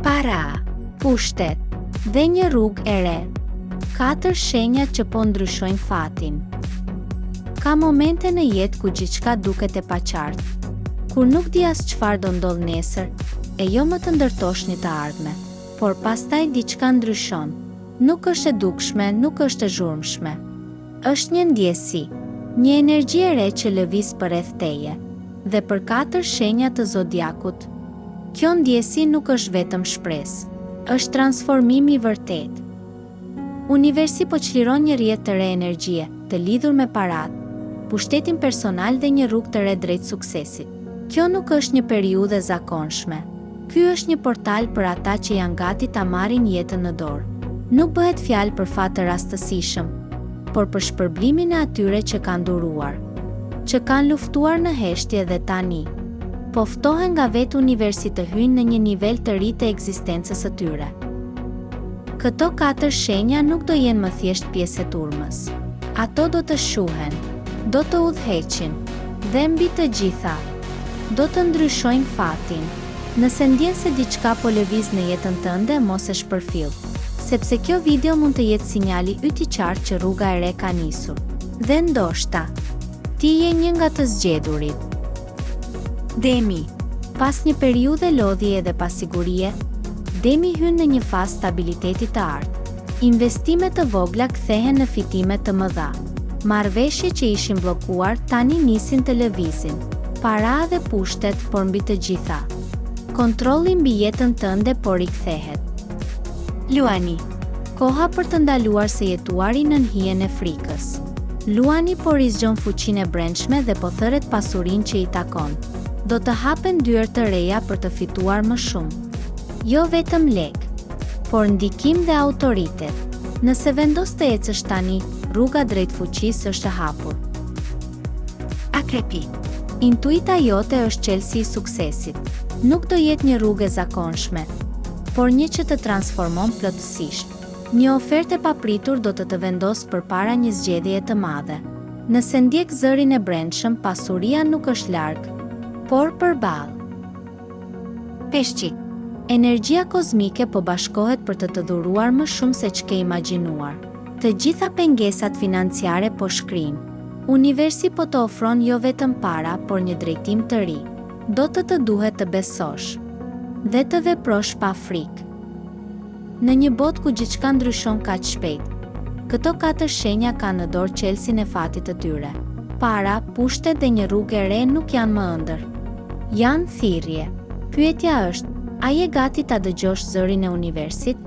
Para, pushtet, dhe një rrugë e re. 4 shenja që po ndryshojnë fatin. Ka momente në jetë ku gjithçka duket e paqartë, kur nuk di as çfarë do ndodh nesër, e jo më të ndërtoshni të ardhme, por pastaj diçka ndryshon. Nuk është e dukshme, nuk është e zhurmshme. Është një ndjesi, një energji e re që lëviz përreth teje. Dhe për 4 shenjat të zodiakut, kjo ndjesi nuk është vetëm shpresë, është transformimi i vërtet. Universi po çliron një rrjet të re energjie, të lidhur me paratë, pushtetin personal dhe një rrugë të re drejt suksesit. Kjo nuk është një periudhë e zakonshme. Ky është një portal për ata që janë gati ta marrin jetën në dorë. Nuk bëhet fjalë për fat të rastësishëm, por për shpërblimin e atyre që kanë duruar, që kanë luftuar në heshtje dhe tani po ftohen nga vetë universi të hyjnë në një nivel të ri të ekzistencës së tyre. Këto 4 shenja nuk do jenë më thjesht pjesë e turmës. Ato do të shuhen, do të udhëheqin, dhe mbi të gjitha, do të ndryshojnë fatin. Nëse ndjen se diçka po lëviz në jetën tënde, mos e shpërfill, sepse kjo video mund të jetë sinjali yt i qartë që rruga e re ka nisur. Dhe ndoshta, ti je një nga të zgjedhurit. Demi. Pas një periudhe lodhjeje dhe pasigurie, Demi hyn në një fazë stabiliteti të artë. Investimet të vogla kthehen në fitime të mëdha. Marrëveshje që ishin bllokuar tani nisin të lëvizin. Para dhe pushtet, por mbi të gjitha, kontrolli mbi jetën tënde po rikthehet. Luani. Koha për të ndaluar së jetuari nën hijen e frikës. Luani po rizgjon fuqinë e brendshme dhe po thërret pasurinë që i takon. Do të hapen dyert të reja për të fituar më shumë. Jo vetëm lek, por ndikim dhe autoritet. Nëse vendos të ecësh tani, rruga drejt fuqisë është e hapur. Akrepi. Intuita jote është çelësi i suksesit. Nuk do jetë një rrugë e zakonshme, por një që të transformon plotësisht. Një ofertë e papritur do të vendosë përpara një zgjedhjeje të madhe. Nëse ndjek zërin e brendshëm, pasuria nuk është larg, por përballë. Peshqi. Energjia kozmike po bashkohet për të dhuruar më shumë se ç'ke imagjinuar. Të gjitha pengesat financiare po shkrin. Universi po të ofron jo vetëm para, por një drejtim të ri. Do të duhet të besosh dhe të veprosh pa frikë. Në një botë ku gjithçka ndryshon kaq shpejt, këto 4 shenja kanë në dorë çelësin e fatit të tyre. Para, pushtet dhe një rrugë e re nuk janë më ëndër. Janë thirrje. Pyetja është, a je gati ta dëgjosh zërin e universit?